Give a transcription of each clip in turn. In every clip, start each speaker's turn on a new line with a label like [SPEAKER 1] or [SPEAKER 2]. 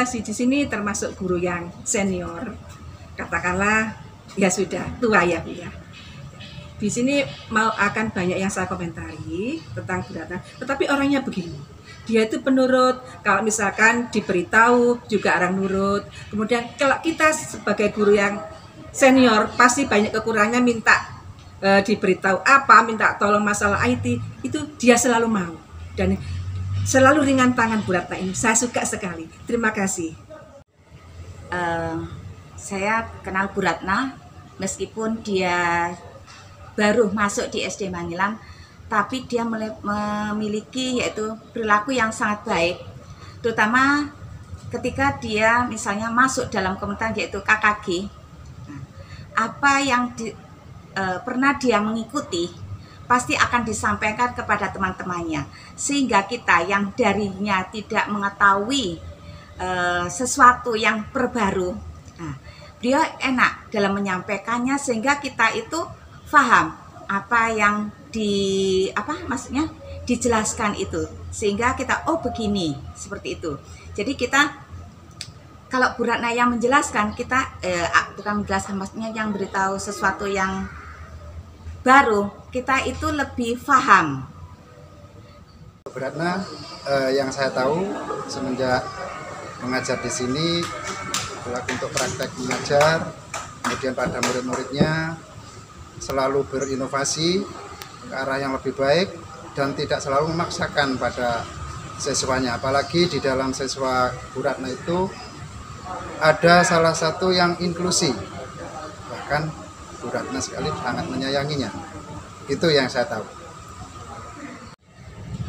[SPEAKER 1] sih di sini termasuk guru yang senior, katakanlah ya sudah tua ya Bu ya. Di sini akan banyak yang saya komentari tentang Bu Ratna, tetapi orangnya begini. Dia itu penurut, kalau misalkan diberitahu juga orang nurut. Kemudian kalau kita sebagai guru yang senior pasti banyak kekurangannya, minta diberitahu apa, minta tolong masalah IT, itu dia selalu mau. Dan selalu ringan tangan Bu Ratna ini. Saya suka sekali. Terima kasih.
[SPEAKER 2] Saya kenal Bu Ratna meskipun dia baru masuk di SD Mangilan, tapi dia memiliki yaitu perilaku yang sangat baik, terutama ketika dia misalnya masuk dalam komunitas yaitu KKG. Apa yang pernah dia mengikuti pasti akan disampaikan kepada teman-temannya, sehingga kita yang darinya tidak mengetahui sesuatu yang terbaru, beliau enak dalam menyampaikannya sehingga kita itu paham apa yang maksudnya dijelaskan itu, sehingga kita oh begini, seperti itu. Jadi kita kalau Bu Ratna yang menjelaskan, kita bukan menjelaskan, maksudnya yang beritahu sesuatu yang baru, kita itu lebih paham.
[SPEAKER 3] Bu Ratna yang saya tahu semenjak mengajar di sini, untuk praktek mengajar, kemudian pada murid-muridnya selalu berinovasi ke arah yang lebih baik dan tidak selalu memaksakan pada siswanya. Apalagi di dalam siswa Bu Ratna itu ada salah satu yang inklusi, bahkan Bu Ratna sekali sangat menyayanginya. Itu yang saya tahu.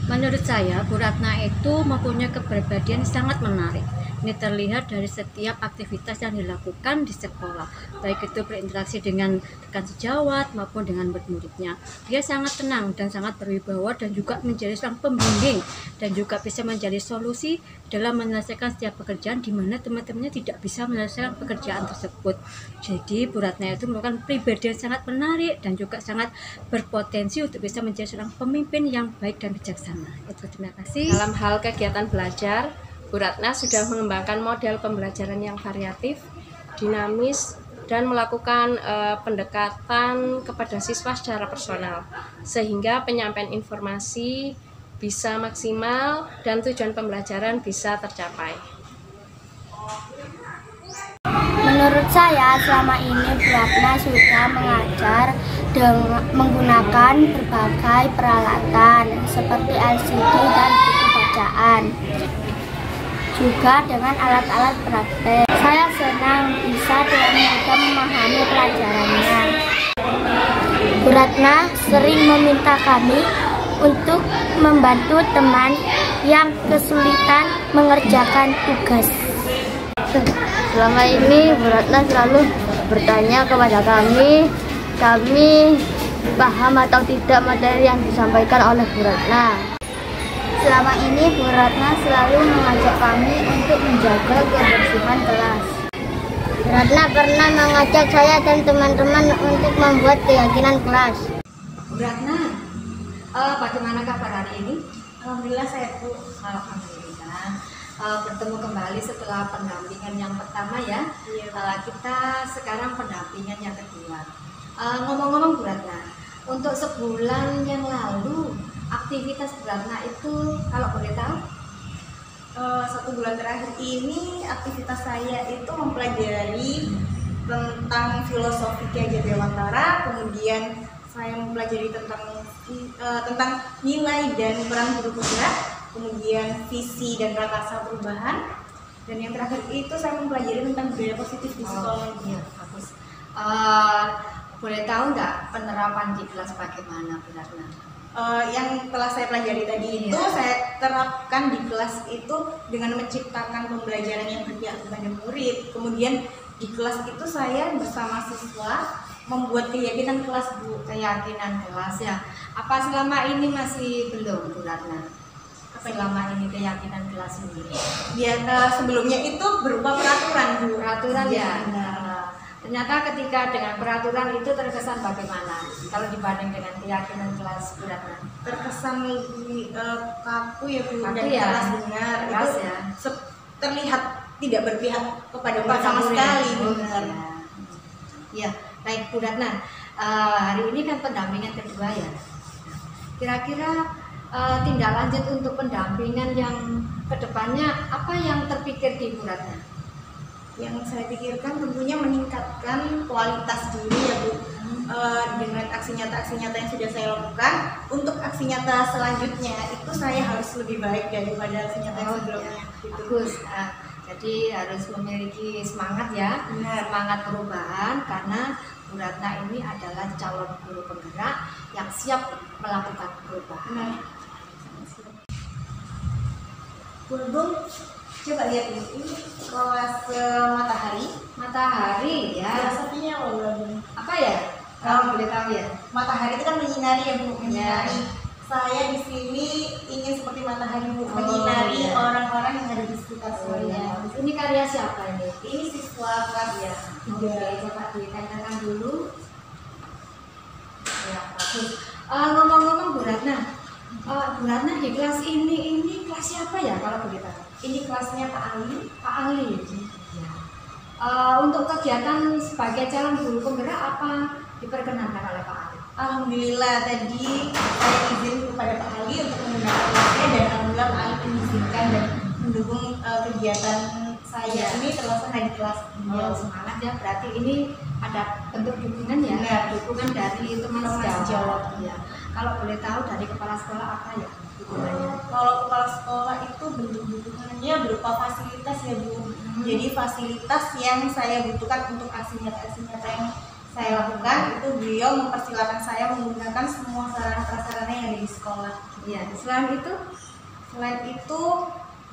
[SPEAKER 4] Menurut saya, Bu Ratna itu mempunyai kepribadian sangat menarik. Ini terlihat dari setiap aktivitas yang dilakukan di sekolah, baik itu berinteraksi dengan rekan sejawat maupun dengan murid-muridnya. Dia sangat tenang dan sangat berwibawa dan juga menjadi seorang pembimbing dan juga bisa menjadi solusi dalam menyelesaikan setiap pekerjaan di mana teman-temannya tidak bisa menyelesaikan pekerjaan tersebut. Jadi Bu Ratna itu merupakan pribadi yang sangat menarik dan juga sangat berpotensi untuk bisa menjadi seorang pemimpin yang baik dan bijaksana. Itu, terima kasih.
[SPEAKER 5] Dalam hal kegiatan belajar, Bu Ratna sudah mengembangkan model pembelajaran yang variatif, dinamis, dan melakukan pendekatan kepada siswa secara personal, sehingga penyampaian informasi bisa maksimal dan tujuan pembelajaran bisa tercapai.
[SPEAKER 6] Menurut saya, selama ini Bu Ratna sudah mengajar dengan menggunakan berbagai peralatan seperti LCD dan buku bacaan, juga dengan alat-alat praktek. Saya senang bisa dengan mudah memahami pelajarannya. Bu Ratna sering meminta kami untuk membantu teman yang kesulitan mengerjakan tugas.
[SPEAKER 7] Selama ini Bu Ratna selalu bertanya kepada kami paham atau tidak materi yang disampaikan oleh Bu Ratna.
[SPEAKER 6] Selama ini Bu Ratna selalu mengajak kami untuk menjaga kebersihan kelas.
[SPEAKER 7] Bu Ratna pernah mengajak saya dan teman-teman untuk membuat keyakinan kelas.
[SPEAKER 8] Bu Ratna, bagaimana kabar hari ini?
[SPEAKER 9] Alhamdulillah sehat Bu. Alhamdulillah. Bertemu kembali setelah pendampingan yang pertama ya. Kita sekarang pendampingan yang kedua. Ngomong-ngomong Bu Ratna, untuk sebulan yang lalu aktivitas Bu Ratna itu kalau boleh tahu?
[SPEAKER 8] 1 bulan terakhir ini aktivitas saya itu mempelajari tentang filosofi Ki Hajar Dewantara, kemudian saya mempelajari tentang nilai dan peran guru penggerak, kemudian visi dan prakarsa perubahan, dan yang terakhir itu saya mempelajari tentang budaya positif di psikologi.
[SPEAKER 9] Bagus. Boleh tahu nggak penerapan di kelas bagaimana Bu Ratna?
[SPEAKER 8] Yang telah saya pelajari tadi itu saya terapkan di kelas itu dengan menciptakan pembelajaran yang berpihak kepada murid. Kemudian di kelas itu saya bersama siswa membuat keyakinan kelas Bu.
[SPEAKER 9] Keyakinan kelas ya. Apa selama ini masih belum Bu Ratna? Selama ini keyakinan kelas sendiri?
[SPEAKER 8] Sebelumnya itu berupa peraturan Bu.
[SPEAKER 9] Peraturan ya. Ternyata ketika dengan peraturan itu terkesan bagaimana kalau dibanding dengan keyakinan kelas Bu Ratna?
[SPEAKER 8] Terkesan lebih kaku ya Bu, dan
[SPEAKER 9] ya?
[SPEAKER 8] keras dengar.
[SPEAKER 9] Keras
[SPEAKER 8] itu
[SPEAKER 9] ya?
[SPEAKER 8] Terlihat tidak berpihak kepada murid sama sekali. Benar.
[SPEAKER 9] Ya, baik Bu Ratna. Hari ini kan pendampingan kedua ya. Kira-kira tindak lanjut untuk pendampingan yang kedepannya apa yang terpikir di Bu Ratna?
[SPEAKER 8] Yang saya pikirkan tentunya meningkatkan kualitas diri ya Bu. Dengan aksi nyata yang sudah saya lakukan, untuk aksi nyata selanjutnya itu saya harus lebih baik daripada aksi nyata yang sebelumnya.
[SPEAKER 9] Bagus. Jadi harus memiliki semangat ya, semangat perubahan, karena Bu Ratna ini adalah calon guru penggerak yang siap melakukan perubahan.
[SPEAKER 8] Bung, coba lihat ini kelas matahari ya. Filosofinya
[SPEAKER 9] apa ya? Kalau boleh tahu ya.
[SPEAKER 8] Matahari itu kan menyinari ya Bu, menyinari. Saya di sini ingin seperti matahari Bu, menyinari orang-orang yang ada di sekitar saya.
[SPEAKER 9] Ini karya siapa ini?
[SPEAKER 8] Ini siswa kelas ya.
[SPEAKER 9] Oke, coba ditentangkan dulu. Ya, bagus. Ngomong-ngomong Bu Ratna, di kelas ini kelas siapa ya kalau boleh tahu?
[SPEAKER 8] Ini kelasnya Pak Ali.
[SPEAKER 9] Pak Ali. Ya. Untuk kegiatan sebagai calon guru penggerak apa diperkenankan oleh Pak Ali?
[SPEAKER 8] Alhamdulillah tadi saya izin kepada Pak Ali untuk menggunakan kelasnya, dan alhamdulillah Pak Ali mengizinkan dan mendukung kegiatan saya ini terlaksana di kelas.
[SPEAKER 9] Semangat ya, berarti ini ada bentuk dukungan ya, dukungan dari teman sejawat. Ya. Kalau boleh tahu dari kepala sekolah apa ya dukungannya?
[SPEAKER 8] Kalau kepala sekolah itu bentuk dukungannya berupa fasilitas ya Bu. Jadi fasilitas yang saya butuhkan untuk aksi nyata yang saya lakukan itu beliau mempersilahkan saya menggunakan semua sarana-prasarana yang ada di sekolah.
[SPEAKER 9] Ya. Selain itu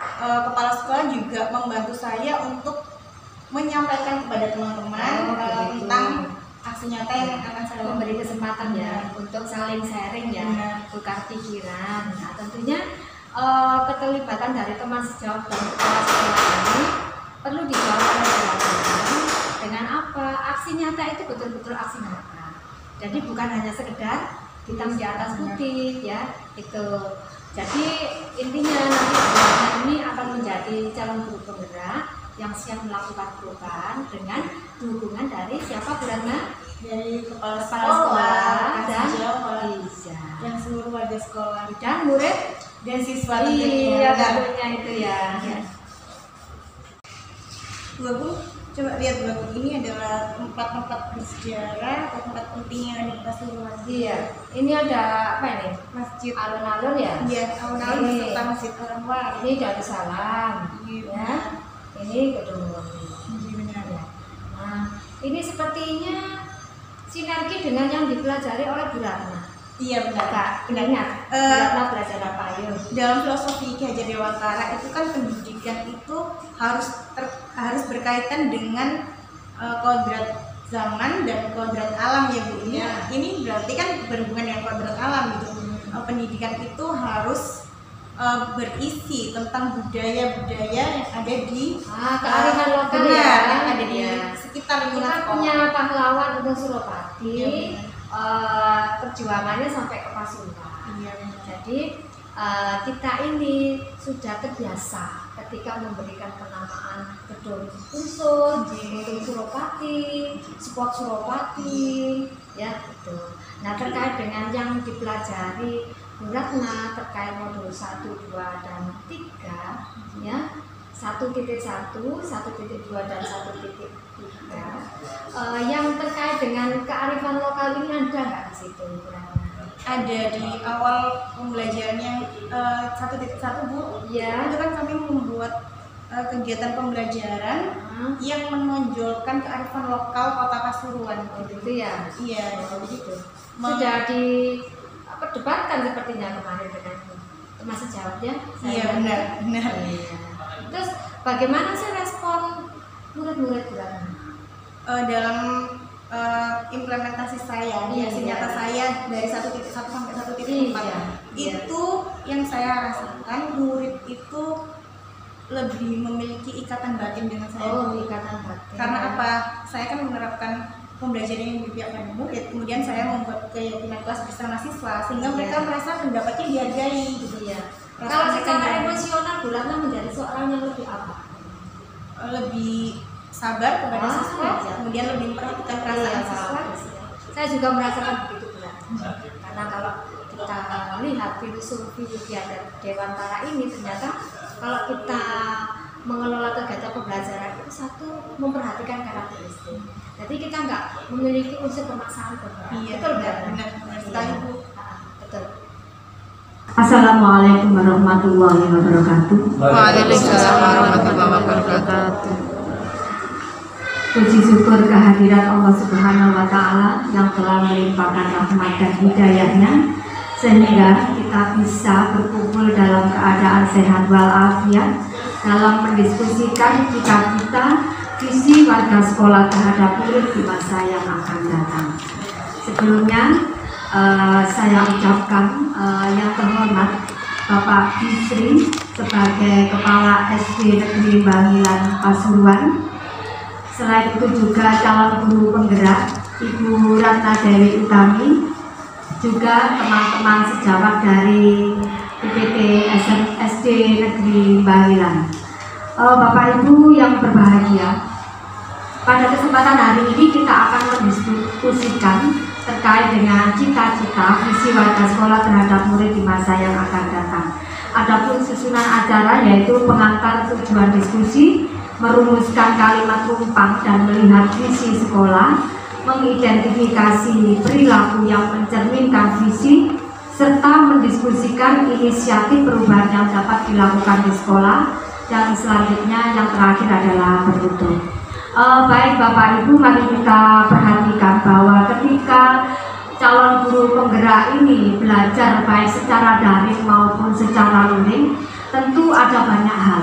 [SPEAKER 8] kepala sekolah juga membantu saya untuk menyampaikan kepada teman-teman tentang aksi nyata yang akan saya
[SPEAKER 9] memberi kesempatan ya untuk saling sharing ya, tukar pikiran. Nah, tentunya keterlibatan dari teman sejawat dan kepala sekolah ini perlu dijawab oleh teman-teman dengan apa? Aksi nyata itu betul-betul aksi nyata. Jadi bukan hanya sekedar hitam di atas putih ya, itu. Jadi intinya nanti anak ini akan menjadi calon guru penggerak yang siap melakukan perubahan dengan dukungan dari siapa Bu Ratna?
[SPEAKER 8] Dari kepala sekolah
[SPEAKER 9] dan
[SPEAKER 8] yang seluruh warga sekolah
[SPEAKER 9] dan murid
[SPEAKER 8] dan siswa.
[SPEAKER 9] Iya, tentunya itu ya.
[SPEAKER 8] Bu, coba lihat Bu, ini adalah tempat-tempat bersejarah atau tempat penting yang ada di Pasuruan.
[SPEAKER 9] Iya, ini ada apa ini?
[SPEAKER 8] Masjid
[SPEAKER 9] alun-alun ya?
[SPEAKER 8] Iya, alun-alun beserta Masjid Al-Anwar.
[SPEAKER 9] Ini Darussalam, ya. Ini Gedung
[SPEAKER 8] benar ya.
[SPEAKER 9] Nah, ini sepertinya sinergi dengan yang dipelajari oleh Bu Ratna.
[SPEAKER 8] Iya benar Kak.
[SPEAKER 9] Benar. Bu Ratna belajar apa yuk?
[SPEAKER 8] Dalam filosofi Ki Hajar Dewantara itu kan pendidikan itu harus berkaitan dengan kodrat zaman dan kodrat alam ya Bu. Ini berarti kan berhubungan dengan kodrat alam gitu. Pendidikan itu harus berisi tentang budaya-budaya yang ada di
[SPEAKER 9] kearifan lokal
[SPEAKER 8] yang ada di sekitar lingkungan
[SPEAKER 9] sekolah. Kita punya pahlawan Gunung Suropati, perjuangannya sampai ke Pasuruan. Jadi kita ini sudah terbiasa ketika memberikan penamaan gedung unsur, Gunung Suropati, spot Suropati, ya itu. Nah terkait dengan yang dipelajari Bu Ratna terkait modul 1, 2, dan 3 ya 1.1, 1.2, dan 1.3 yang terkait dengan kearifan lokal ini ada nggak di situ Bu Ratna?
[SPEAKER 8] Ada di awal pembelajarannya 1.1 Bu ya, itu kan kami membuat kegiatan pembelajaran yang menonjolkan kearifan lokal Kota Pasuruan
[SPEAKER 9] gitu ya?
[SPEAKER 8] Iya begitu.
[SPEAKER 9] Sudah diperdebatkan sepertinya kemarin dengan teman sejawat ya?
[SPEAKER 8] Iya benar.
[SPEAKER 9] Terus bagaimana sih respon murid-murid Bu Ratna?
[SPEAKER 8] Dalam implementasi saya, aksi nyata saya dari 1.1 sampai 1.4 itu yang saya rasakan murid itu lebih memiliki ikatan batin dengan saya.
[SPEAKER 9] Ikatan batin.
[SPEAKER 8] Karena apa? Saya kan menerapkan pembelajaran yang berpihak pada murid, kemudian saya membuat keyakinan kelas bersama siswa sehingga mereka merasa pendapatnya dihargai gitu ya.
[SPEAKER 9] Kalau secara emosional Bu Ratna menjadi seorang yang lebih apa?
[SPEAKER 8] lebih sabar kepada siswa, kemudian lebih memperhatikan perasaan siswa.
[SPEAKER 9] Saya juga merasakan begitu berat. Karena kalau kita lihat filosofi Dewantara ini, ternyata kalau kita mengelola kegiatan pembelajaran itu satu, memperhatikan karakteristik. Jadi kita nggak memiliki unsur pemaksaan beban.
[SPEAKER 8] Iya,
[SPEAKER 9] betul
[SPEAKER 8] benar sekali Bu.
[SPEAKER 9] Betul.
[SPEAKER 10] Assalamualaikum warahmatullahi wabarakatuh.
[SPEAKER 11] Waalaikumsalam warahmatullahi wabarakatuh.
[SPEAKER 10] Puji syukur kehadirat Allah Subhanahu wa Ta'ala yang telah melimpahkan rahmat dan hidayahnya sehingga kita bisa berkumpul dalam keadaan sehat walafiat dalam mendiskusikan cita-cita visi warga sekolah terhadap murid di masa yang akan datang. Sebelumnya saya ucapkan yang terhormat Bapak Bisri sebagai Kepala SD Negeri Bangilan Pasuruan. Selain itu juga calon guru penggerak Ibu Ratna Dewi Utami, juga teman-teman sejawat dari UPT SD Negeri Bangilan. Bapak Ibu yang berbahagia, pada kesempatan hari ini kita akan mendiskusikan terkait dengan cita-cita visi warga sekolah terhadap murid di masa yang akan datang. Adapun susunan acara yaitu pengantar tujuan diskusi, merumuskan kalimat tumpang dan melihat visi sekolah, mengidentifikasi perilaku yang mencerminkan visi, serta mendiskusikan inisiatif perubahan yang dapat dilakukan di sekolah, dan selanjutnya yang terakhir adalah penutup. Baik Bapak Ibu, mari kita perhatikan bahwa ketika calon guru penggerak ini belajar baik secara daring maupun secara luring, tentu ada banyak hal.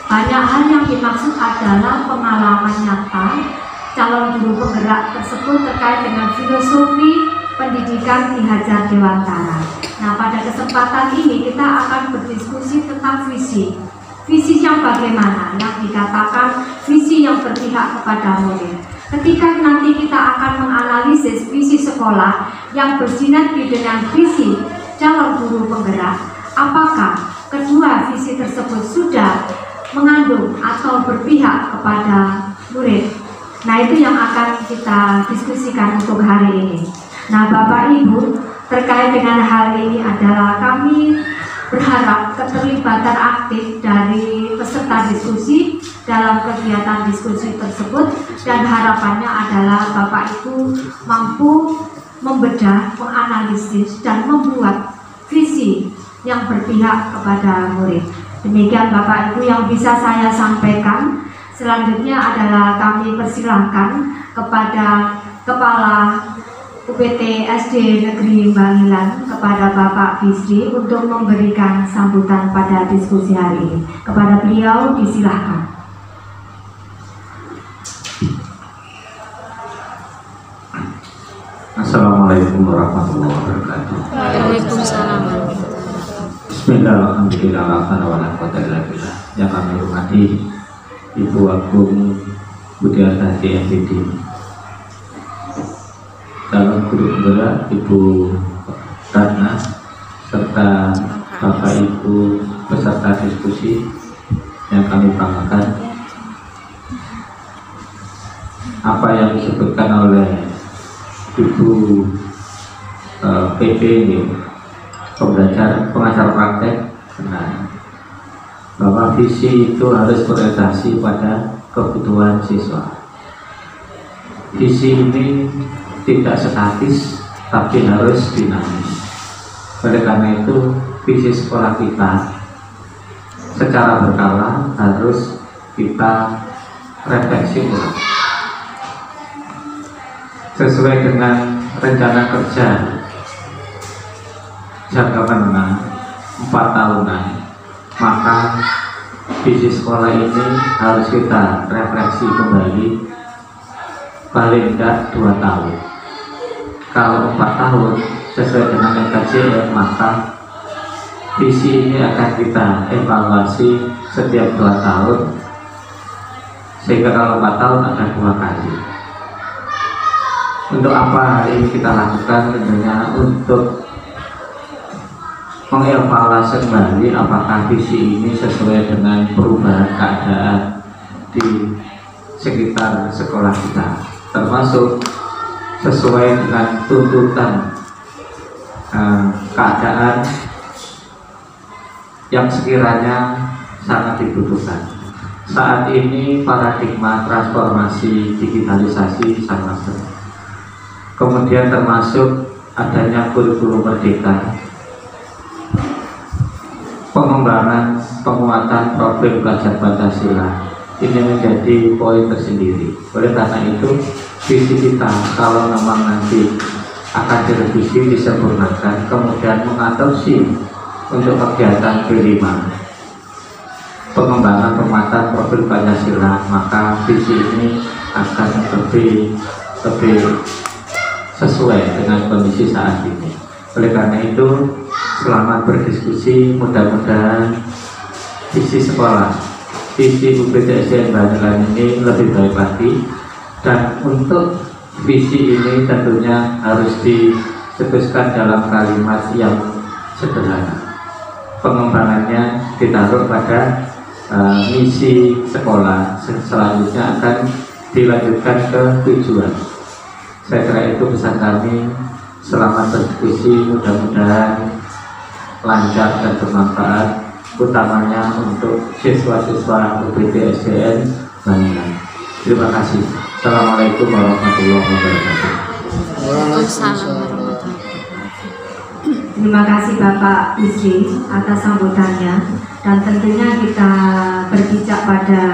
[SPEAKER 10] Banyak hal yang dimaksud adalah pengalaman nyata calon guru penggerak tersebut terkait dengan filosofi pendidikan Ki Hajar Dewantara. Nah, pada kesempatan ini kita akan berdiskusi tentang visi. Visi yang bagaimana? Yang dikatakan visi yang berpihak kepada murid. Ketika nanti kita akan menganalisis visi sekolah yang bersinergi dengan visi calon guru penggerak, apakah kedua visi tersebut sudah mengandung atau berpihak kepada murid. Nah, itu yang akan kita diskusikan untuk hari ini. Nah, Bapak Ibu, terkait dengan hal ini adalah kami berharap keterlibatan aktif dari peserta diskusi dalam kegiatan diskusi tersebut, dan harapannya adalah Bapak Ibu mampu membedah, menganalisis, dan membuat visi yang berpihak kepada murid. Demikian Bapak Ibu yang bisa saya sampaikan. Selanjutnya adalah kami persilahkan kepada Kepala UPT SD Negeri Bangilan, kepada Bapak Bisri untuk memberikan sambutan pada diskusi hari ini. Kepada beliau disilahkan.
[SPEAKER 12] Assalamualaikum warahmatullahi wabarakatuh.
[SPEAKER 11] Waalaikumsalam.
[SPEAKER 12] Bismillahirrahmanirrahim. Yang kami hormati Ibu Agung Budiartati MPD, calon guru penggerak Ibu Ratna, serta Bapak Ibu peserta diskusi yang kami banggakan. Apa yang disebutkan oleh Ibu PP ini, pengajar praktek, benar bahwa visi itu harus berorientasi pada kebutuhan siswa. Visi ini tidak statis tapi harus dinamis. Oleh karena itu visi sekolah kita secara berkala harus kita refleksi ulang sesuai dengan rencana kerja jangka menengah 4 tahunan. Maka visi sekolah ini harus kita refleksi kembali paling tidak 2 tahun. Kalau 4 tahun sesuai dengan RKJM, maka visi ini akan kita evaluasi setiap 2 tahun, sehingga kalau 4 tahun akan 2 kali. Untuk apa hari ini kita lakukan? Tentunya untuk mengevaluasi kembali apakah visi ini sesuai dengan perubahan keadaan di sekitar sekolah kita, termasuk sesuai dengan tuntutan keadaan yang sekiranya sangat dibutuhkan. Saat ini paradigma transformasi digitalisasi sangat besar. Kemudian termasuk adanya kurikulum merdeka, pengembangan penguatan profil belajar Pancasila ini menjadi poin tersendiri. Oleh karena itu, visi kita kalau memang nanti akan direvisi, disempurnakan, kemudian mengadopsi untuk kegiatan B5 pengembangan penguatan profil Pancasila, maka visi ini akan lebih sesuai dengan kondisi saat ini. Oleh karena itu, selamat berdiskusi, mudah-mudahan visi sekolah, visi UPTSDN Banyulangi ini lebih baik lagi, dan untuk visi ini tentunya harus dicetuskan dalam kalimat yang sederhana. Pengembangannya ditaruh pada misi sekolah, selanjutnya akan dilanjutkan ke tujuan. Saya kira itu pesan kami. Selamat berdiskusi, mudah-mudahan lancar dan bermanfaat, utamanya untuk siswa-siswa UPTSDN Banyulangi. Terima kasih. Assalamualaikum warahmatullahi wabarakatuh.
[SPEAKER 10] Terima kasih Bapak Bisri atas sambutannya, dan tentunya kita berpijak pada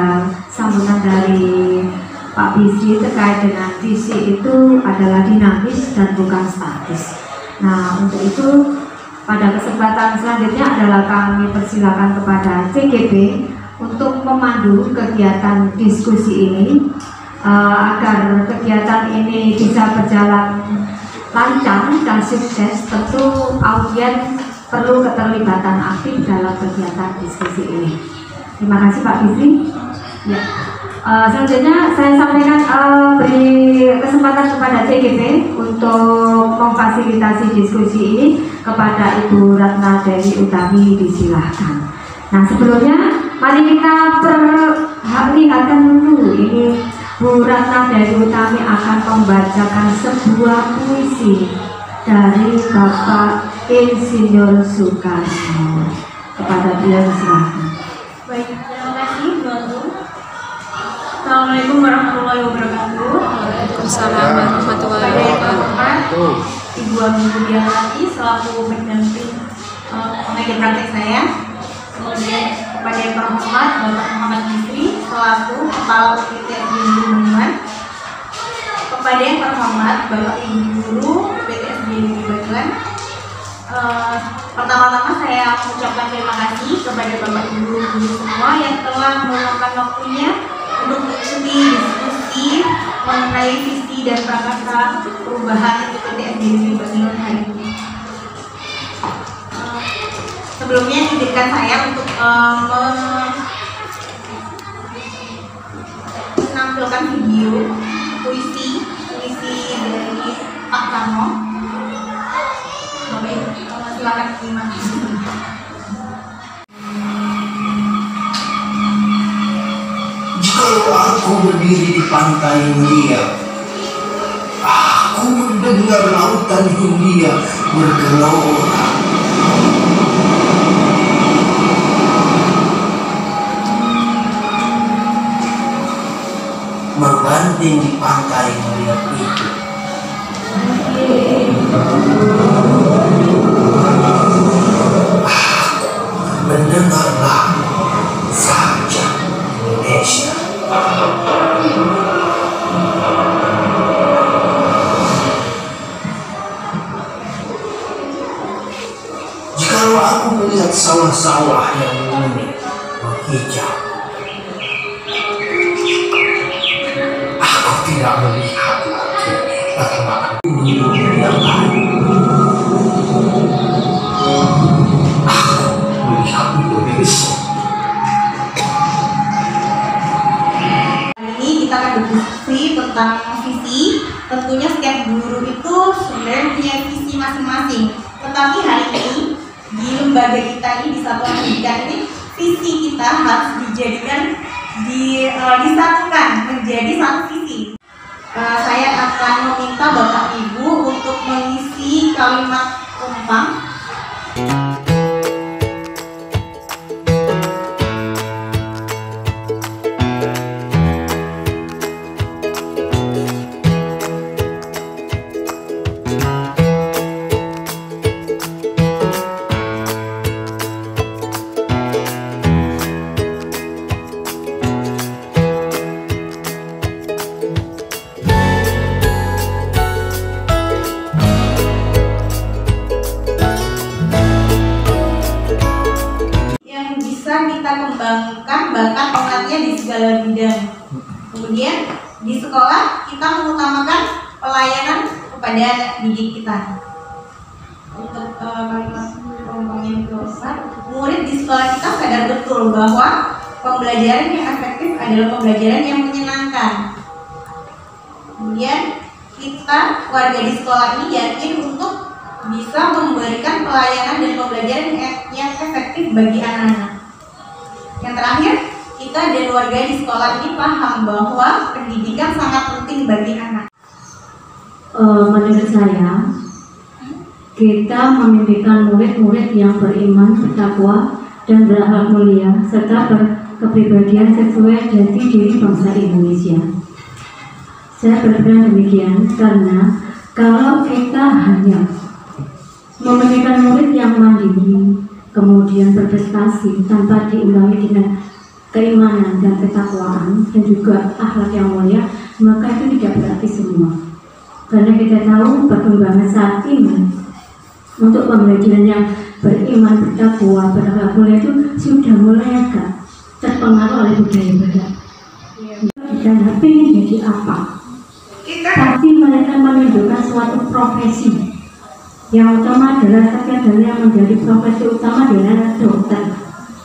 [SPEAKER 10] sambutan dari Pak Bisri terkait dengan visi itu adalah dinamis dan bukan statis. Nah, untuk itu pada kesempatan selanjutnya adalah kami persilakan kepada CGP untuk memandu kegiatan diskusi ini agar kegiatan ini bisa berjalan lancar dan sukses. Tentu audiens perlu keterlibatan aktif dalam kegiatan diskusi ini. Terima kasih Pak Bisri. Ya. Selanjutnya saya sampaikan beri kesempatan kepada CGP untuk memfasilitasi diskusi ini kepada Ibu Ratna Dewi Utami, disilahkan. Nah, sebelumnya mari kita perlihatkan dulu ini Bu Ratna Dewi Utami akan membacakan sebuah puisi dari Bapak Insinyur Soekarno. Kepada beliau disilahkan.
[SPEAKER 8] Baik, terima kasih Bu Antum. Assalamualaikum warahmatullahi wabarakatuh.
[SPEAKER 11] Waalaikumsalam warahmatullahi wabarakatuh.
[SPEAKER 8] Ibu Ami Budiawati selaku pendamping pengajar praktek saya. Kemudian kepada yang terhormat Bapak Muhammad Bisri selaku Kepala UPTSDN Banyulangi. Kepada yang terhormat Bapak Ibu Guru UPTSDN Banyulangi. Pertama-tama saya mengucapkan terima kasih kepada Bapak Ibu Guru semua yang telah meluangkan waktunya untuk mengikuti diskusi mengenai visi dan prakarsa perubahan UPTSDN Banyulangi hari ini. Sebelumnya izinkan saya untuk menampilkan video puisi dari Pak Karno. Silakan simak.
[SPEAKER 13] Jika aku berdiri di pantai Hindia, aku mendengar lautan Hindia bergelora. Membanting di pantai melihat itu. Mendengarlah saja Indonesia. Jikalau aku melihat sawah-sawah yang unik menghijau, aku tidak melihat lagi bagaimana dunia yang lain.
[SPEAKER 8] Hari ini kita akan berdiskusi tentang visi. Tentunya setiap guru itu sebenarnya punya visi masing-masing. Tetapi hari ini di lembaga kita ini, di satuan pendidikan ini, visi kita harus dijadikan disatukan menjadi satu visi. Saya akan meminta Bapak Ibu untuk mengisi kalimat umpam. Kita kembangkan bakat minatnya di segala bidang. Kemudian di sekolah kita mengutamakan pelayanan kepada anak didik kita. Untuk kalimat yang keempat, murid di sekolah kita sadar betul bahwa pembelajaran yang efektif adalah pembelajaran yang menyenangkan. Kemudian kita warga di sekolah ini yakin untuk bisa memberikan pelayanan dan pembelajaran yang efektif bagi anak-anak. Yang terakhir, kita dan warga di sekolah ini paham bahwa pendidikan sangat penting bagi anak.
[SPEAKER 10] Menurut saya, kita memimpikan murid-murid yang beriman, bertakwa, dan berakhlak mulia, serta berkepribadian sesuai jati diri bangsa Indonesia. Saya berperan demikian karena kalau kita hanya memimpikan murid yang mandiri, kemudian berprestasi tanpa diimbangi dengan keimanan dan ketakwaan dan juga akhlak yang mulia, maka itu tidak berarti semua. Karena kita tahu perkembangan saat ini untuk pembelajaran yang beriman, bertakwa, berakhlak mulia itu sudah mulai agak terpengaruh oleh budaya barat. Dan ingin jadi apa? Pasti mereka menunjukkan suatu profesi. Yang utama adalah terkadang yang menjadi profesi utama adalah dokter.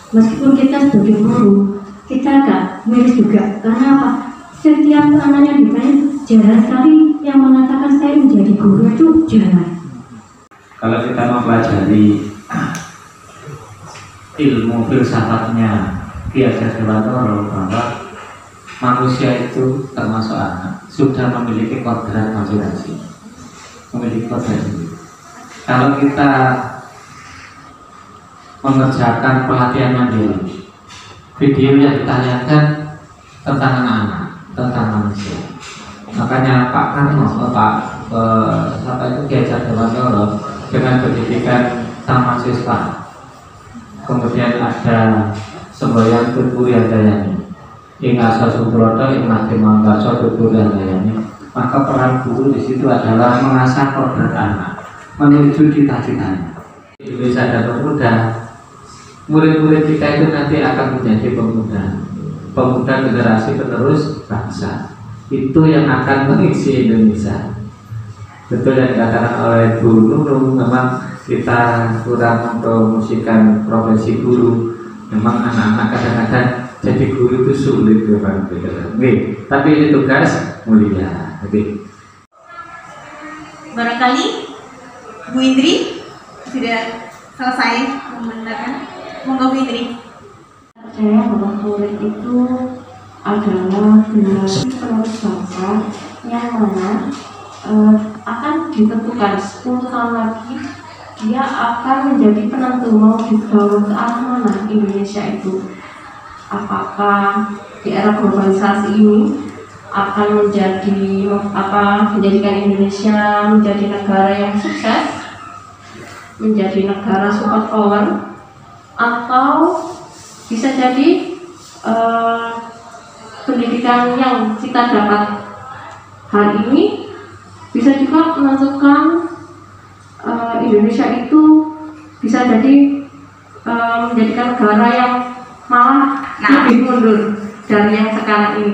[SPEAKER 10] Meskipun kita sebagai guru, kita agak miris juga. Karena apa? Setiap anak yang ditanya, jarang sekali yang mengatakan saya menjadi guru, itu jarang.
[SPEAKER 12] Kalau kita mempelajari ilmu filsafatnya Ki Hajar Dewantara bahwa manusia itu termasuk anak sudah memiliki kodrat masing-masing, memiliki kodrat sendiri. Kalau kita mengerjakan pelatihan mandiri, video yang ditayangkan tentang anak-anak, tentang manusia. Makanya Pak Karno, Ki Hajar Dewantara dengan pendidikan sama siswa, kemudian ada semboyan tubuh yang dayani, ingasa sumbroto, ingmati mangkaso tubuh yang dayani. Maka peran guru di situ adalah mengasah kodrat anak menuju cita-citanya. Indonesia dan pemuda, murid-murid kita itu nanti akan menjadi pemuda generasi penerus bangsa. Itu yang akan mengisi Indonesia. Betul yang dikatakan oleh Bu Nurul, memang kita kurang mempromosikan profesi guru. Memang anak-anak kadang-kadang jadi guru itu sulit, tapi ini tugas mulia.
[SPEAKER 8] Barangkali Bu Indri sudah selesai membenarkan. Monggo Bu Indri.
[SPEAKER 10] Percaya bahwa murid itu adalah generasi penerus bangsa yang mana akan ditentukan 10 tahun lagi dia akan menjadi penentu mau dibawa ke arah mana Indonesia itu. Apakah di era globalisasi ini akan menjadikan Indonesia menjadi negara yang sukses, menjadi negara super power, atau bisa jadi pendidikan yang kita dapat hari ini bisa juga menentukan Indonesia itu bisa jadi menjadikan negara yang malah lebih mundur dari yang sekarang ini.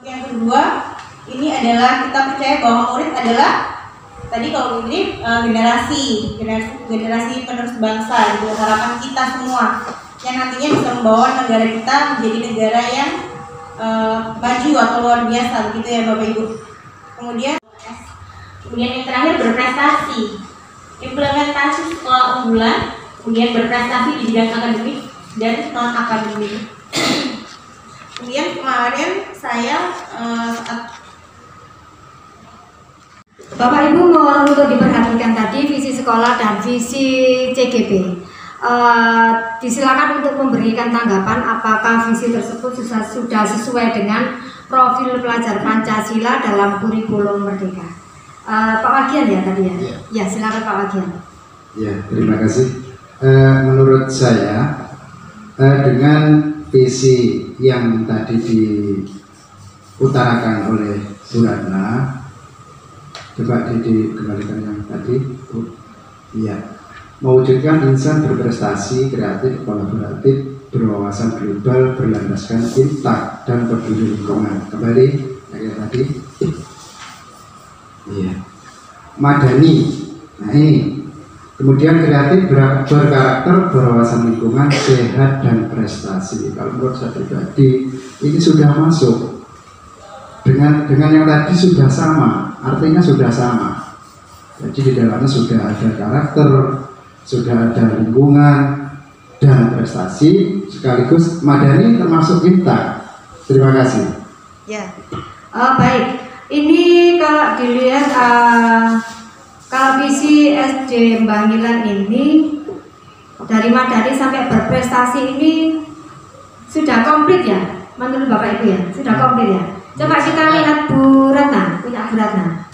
[SPEAKER 8] Yang kedua, ini adalah kita percaya bahwa murid adalah tadi kalau ini generasi penerus bangsa, itu harapan kita semua. yang nantinya bisa membawa negara kita menjadi negara yang maju atau luar biasa begitu ya Bapak Ibu. Kemudian yang terakhir berprestasi, implementasi sekolah unggulan, kemudian berprestasi di bidang akademik dan non akademik. Kemudian kemarin saya
[SPEAKER 10] Bapak Ibu mohon untuk diperhatikan tadi visi sekolah dan visi CGP. Disilakan untuk memberikan tanggapan apakah visi tersebut sudah sesuai dengan profil pelajar Pancasila dalam kurikulum Merdeka. Pak Wagian ya tadi ya? Ya, silakan Pak Wagian.
[SPEAKER 3] Ya, terima kasih. Menurut saya dengan visi yang tadi diutarakan oleh Bu Ratna, coba dikembalikan yang tadi, ya, mewujudkan insan berprestasi, kreatif, kolaboratif, berwawasan global, berlandaskan cinta dan peduli lingkungan. Kembali kayak tadi. Iya. Madani. Nah ini. Kemudian kreatif, berkarakter, berwawasan lingkungan, sehat dan prestasi. Kalau menurut saya pribadi ini sudah masuk. Dengan yang tadi sudah sama, artinya sudah sama. Jadi di dalamnya sudah ada karakter, sudah ada lingkungan dan prestasi, sekaligus madani termasuk cinta. Terima kasih.
[SPEAKER 10] Ya, baik. Ini kalau dilihat kalau visi SD Bangilan ini dari madani sampai berprestasi ini sudah komplit ya, menurut Bapak Ibu ya, sudah komplit ya. Coba kita lihat Bu Ratna, punya Bu Ratna.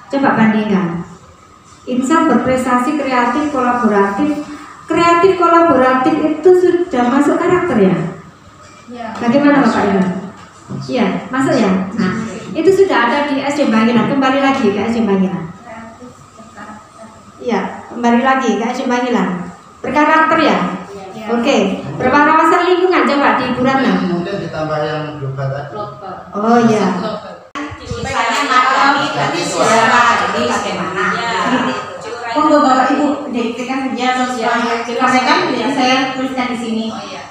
[SPEAKER 10] Coba bandingkan. Insan berprestasi, kreatif, kolaboratif. Kreatif, kolaboratif itu sudah masuk karakter ya? Bagaimana Bapak Ibu? Iya, masuk ya? Nah, itu sudah ada di SD Bangilan. Kembali lagi ke SD Bangilan. Iya, kembali lagi ke SD Bangilan. Berkarakter ya? Oke. Berwawasan lingkungan, coba di Bu Ratna.
[SPEAKER 3] Kemudian ditambah yang global tadi.
[SPEAKER 10] Oh iya.
[SPEAKER 2] Misalnya madani berarti siapa, jadi bagaimana?
[SPEAKER 8] Monggo Bapak Ibu diktikan saja sesuai karena kan saya tuliskan di sini.
[SPEAKER 2] Oh iya.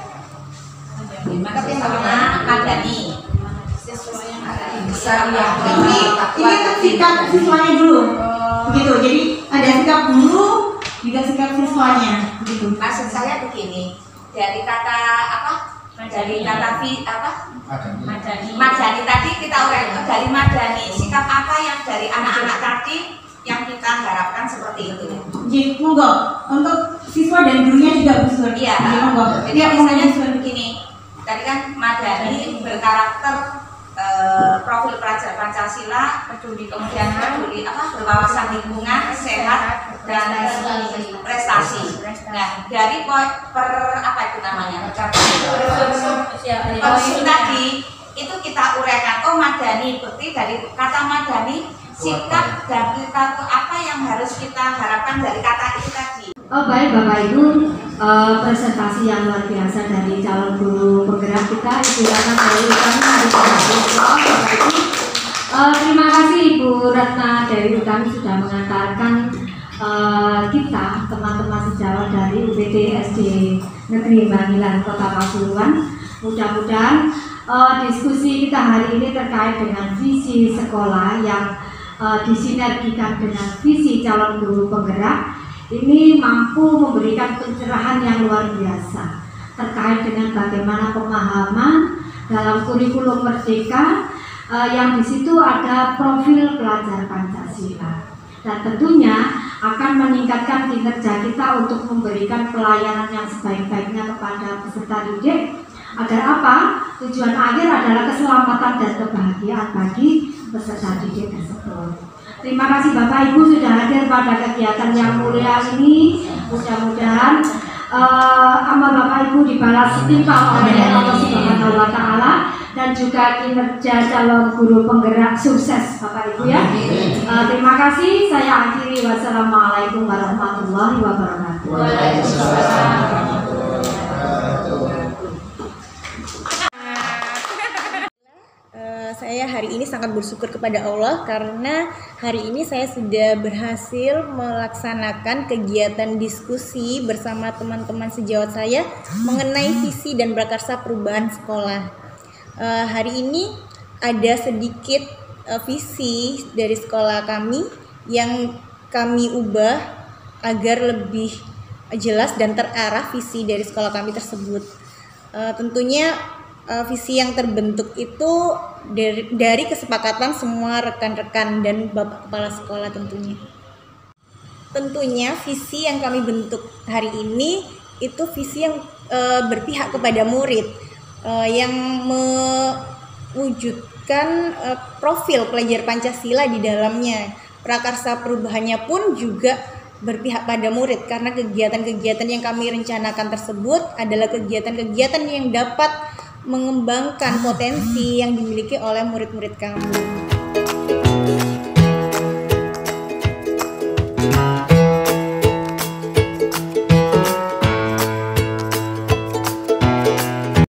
[SPEAKER 2] Sama madani.
[SPEAKER 8] Ini sikap siswanya dulu, begitu. Jadi ada sikap guru, juga sikap siswanya, begitu.
[SPEAKER 2] Maksud saya begini, dari kata apa? Dari kata madani tadi kita uraikan dari madani, sikap apa yang dari anak-anak tadi yang kita harapkan seperti itu.
[SPEAKER 8] Jadi monggo untuk siswa dan gurunya juga Bu.
[SPEAKER 2] Iya. Jadi misalnya begini, tadi kan madani berkarakter profil pelajar Pancasila, kemudian peduli berwawasan lingkungan, sehat dan prestasi. Nah, dari apa itu namanya? Poin tadi itu kita uraikan. Oh, madani berarti dari kata madani sikap dan kita apa yang harus kita harapkan dari kata itu tadi.
[SPEAKER 10] Oh baik Bapak Ibu, presentasi yang luar biasa dari calon guru penggerak kita, Ibu Ratna Dewi Utami. Terima kasih Ibu Ratna Dewi Utami sudah mengantarkan kita teman-teman sejawat dari UPT SD Negeri Bangilan Kota Pasuruan. Mudah-mudahan diskusi kita hari ini terkait dengan visi sekolah yang disinergikan dengan visi calon guru penggerak ini mampu memberikan pencerahan yang luar biasa terkait dengan bagaimana pemahaman dalam kurikulum Merdeka yang di situ ada profil pelajar Pancasila dan tentunya akan meningkatkan kinerja kita untuk memberikan pelayanan yang sebaik-baiknya kepada peserta didik agar apa? Tujuan akhir adalah keselamatan dan kebahagiaan bagi peserta didik tersebut. Terima kasih Bapak Ibu sudah hadir pada kegiatan yang mulia ini. Mudah-mudahan amal Bapak Ibu dibalas setimpal oleh Allah Subhanahu wa Ta'ala dan juga kinerja calon guru penggerak sukses Bapak Ibu ya. Terima kasih. Saya akhiri. Wassalamualaikum warahmatullahi wabarakatuh.
[SPEAKER 8] Saya saya hari ini sangat bersyukur kepada Allah karena hari ini saya sudah berhasil melaksanakan kegiatan diskusi bersama teman-teman sejawat saya mengenai visi dan prakarsa perubahan sekolah. Hari ini ada sedikit visi dari sekolah kami yang kami ubah agar lebih jelas dan terarah visi dari sekolah kami tersebut. Tentunya visi yang terbentuk itu dari kesepakatan semua rekan-rekan dan Bapak Kepala Sekolah tentunya. Tentunya visi yang kami bentuk hari ini itu visi yang berpihak kepada murid, yang mewujudkan profil pelajar Pancasila di dalamnya. Prakarsa perubahannya pun juga berpihak pada murid karena kegiatan-kegiatan yang kami rencanakan tersebut adalah kegiatan-kegiatan yang dapat mengembangkan potensi yang dimiliki oleh murid-murid kami.